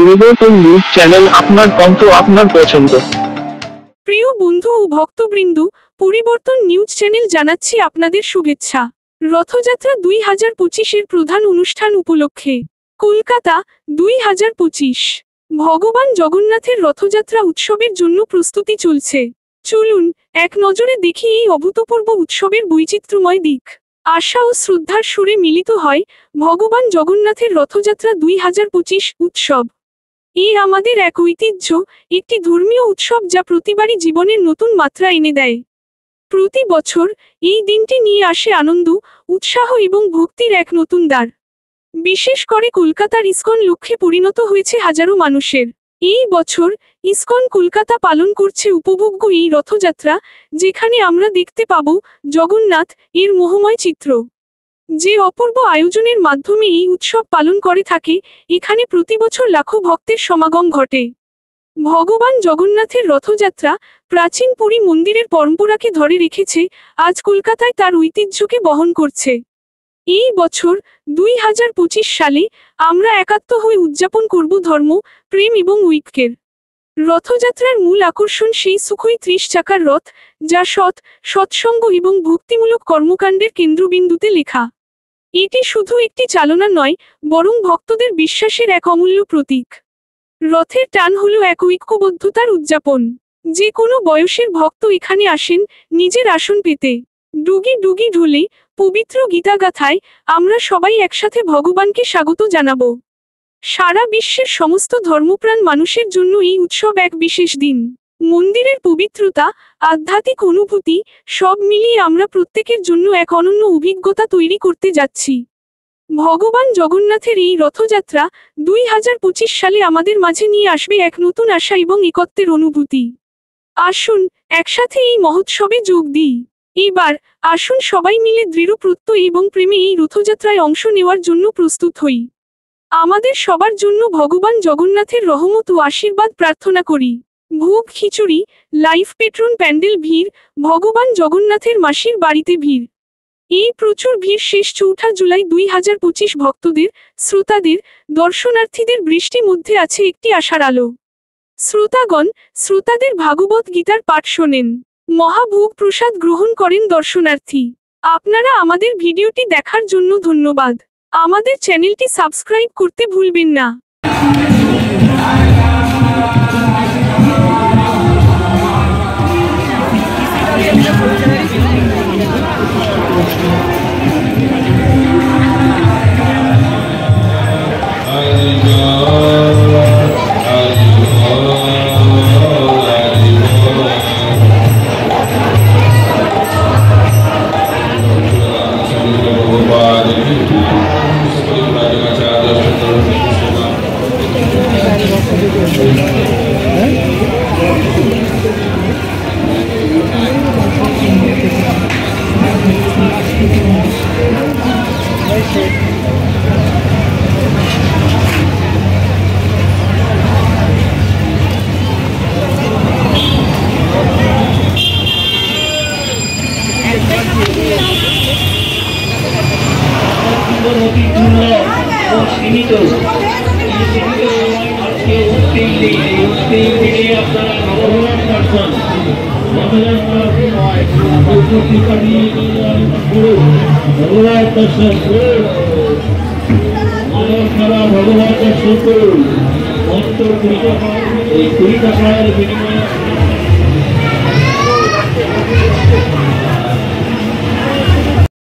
পরিবর্তন news channel, আপনার কণ্ঠ, আপনার পছন্দ। প্রিয় বন্ধু ও ভক্তবৃন্দ, পরিবর্তন নিউজ চ্যানেল জানাচ্ছি আপনাদের শুভেচ্ছা। রথযাত্রা 2025-এর প্রধান অনুষ্ঠান উপলক্ষে কলকাতা 2025 ভগবান জগন্নাথের রথযাত্রা উৎসবের জন্য প্রস্তুতি চলছে। চলুন এক নজরে দেখি এই অভূতপূর্ব উৎসবের বৈচিত্র্যময় দিক। আশা ও শ্রদ্ধার সুরে মিলিত হয় ভগবান জগন্নাথের রথযাত্রা 2025 উৎসব। এই আমাদের এক ঐতিহ্য, একটি ধর্মীয় উৎসব যা প্রতিবারই জীবনের নতুন মাত্রা এনে দেয়। প্রতি বছর এই দিনটি নিয়ে আসে আনন্দ, উৎসাহ এবং ভক্তির এক নতুন দ্বার। বিশেষ করে কলকাতার ইসকন লক্ষ্যে পরিণত হয়েছে হাজারো মানুষের। এই বছর ইসকন কলকাতা পালন করছে উপভোগ্য এই রথযাত্রা, যেখানে আমরা দেখতে পাব জগন্নাথ এর মোহময় চিত্র। যে অপূর্ব আয়োজনের মাধ্যমে এই উৎসব পালন করে থাকে, এখানে প্রতিবছর লাখো ভক্তের সমাগম ঘটে। ভগবান জগন্নাথের রথযাত্রা প্রাচীন পুরী মন্দিরের পরম্পরাকে ধরে রেখেছে, আজ কলকাতায় তার ঐতিহ্যকে বহন করছে। এই বছর 2025 সালে আমরা একাত্ম হয়ে উদযাপন করব ধর্ম, প্রেম এবং ঐক্যের। রথযাত্রার মূল আকর্ষণ সেই সুখোই 30 চাকার রথ, যা সৎসঙ্গ এবং ভক্তিমূলক কর্মকাণ্ডের কেন্দ্রবিন্দুতে লেখা। এটি শুধু একটি চালনা নয়, বরং ভক্তদের বিশ্বাসের এক অমূল্য প্রতীক। রথের টান হলো এক ঐক্যবদ্ধতার উদযাপন। যে কোনো বয়সের ভক্ত এখানে আসেন নিজের আসন পেতে। ডুগি ডুগি ঢোলে, পবিত্র গীতাগাথায় আমরা সবাই একসাথে ভগবানকে স্বাগত জানাব। সারা বিশ্বের সমস্ত ধর্মপ্রাণ মানুষের জন্য এই উৎসব এক বিশেষ দিন। মন্দিরের পবিত্রতা, আধ্যাত্মিক অনুভূতি, সব মিলিয়ে আমরা প্রত্যেকের জন্য এক অনন্য অভিজ্ঞতা তৈরি করতে যাচ্ছি। ভগবান জগন্নাথের এই রথযাত্রা 2025 সালে আমাদের মাঝে নিয়ে আসবে এক নতুন আশা এবং একত্বের অনুভূতি। আসুন একসাথে এই মহোৎসবে যোগ দিই। এবার আসুন সবাই মিলে দৃঢ় প্রত্যয় এবং প্রেমে এই রথযাত্রায় অংশ নেওয়ার জন্য প্রস্তুত হই। আমাদের সবার জন্য ভগবান জগন্নাথের রহমত ও আশীর্বাদ প্রার্থনা করি। ভোগ খিচুড়ি, লাইভ পেট্রন প্যান্ডেল ভিড়, ভগবান জগন্নাথের মাসির বাড়িতে ভিড়। এই প্রচুর ভিড় শেষ 4 জুলাই 2025 ভক্তদের, শ্রোতাদের, দর্শনার্থীদের বৃষ্টি মধ্যে আছে একটি আশার আলো। শ্রোতাদের ভাগবত গীতার পাঠ শোনেন, মহাভোগ প্রসাদ গ্রহণ করেন দর্শনার্থী। আপনারা আমাদের ভিডিওটি দেখার জন্য ধন্যবাদ। আমাদের চ্যানেলটি সাবস্ক্রাইব করতে ভুলবেন না।